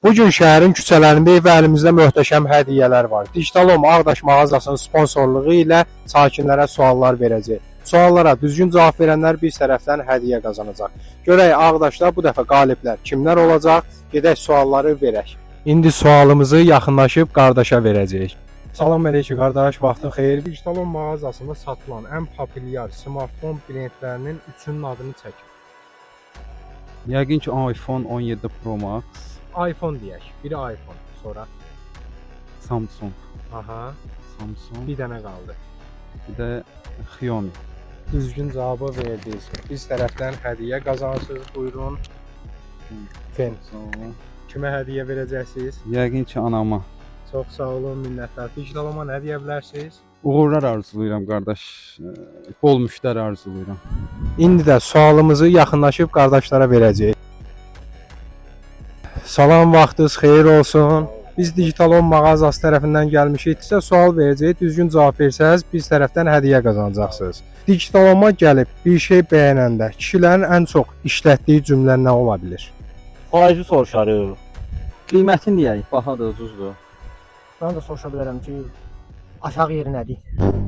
Bugün şəhərin küçələrindəyik və əlimizdə möhtəşəm hədiyyələr var. Digital Home Ağdaş mağazasının sponsorluğu ilə sakinlərə suallar verəcək. Suallara düzgün cavab verənlər bir tərəfdən hədiyyə qazanacaq. Görək Ağdaşda bu dəfə qaliblər kimlər olacaq? Gedək sualları verək. İndi sualımızı yaxınlaşıb qardaşa verəcəyik. Salam əleykum qardaş, vaxtın xeyir. Digital Home mağazasında satılan ən populyar smartfon brendlərinin üçünün adını çək. Yəqin ki iPhone 17 Pro Max, iPhone deyək. Biri iPhone, sonra Samsung, aha, bir bir dənə qaldı. də Xiaomi. Düzgün cavabı verdiniz. Biz tərəfdən hədiyyə qazanırsınız. Buyurun. Fen. Sağ olun. Kimə hədiyyə verəcəksiniz? Yəqin ki anama. Çox sağ olun, minnətlər. Digital Home-a nə deyə bilərsiniz? Uğurlar arzulayıram qardaş. Bol müştəri arzulayıram. İndi də sualımızı yaxınlaşıb qardaşlara verəcəyik. Salam, vaxtınız xeyir olsun. Biz Digital Home mağazası tərəfindən gəlmişik. Sizə sual verəcəyik. Düzgün cavab versəniz, biz tərəfdən hədiyyə qazanacaqsınız. Digital Home-a gəlib bir şey bəyənəndə kişilərin ən çox işlətdiyi cümlə nə ola bilər? Faizi soruşarıq. Qiymətini deyək, bahadır, ucuzdur. Ben de soruşa bilərəm ki, aşağı yeri nədir?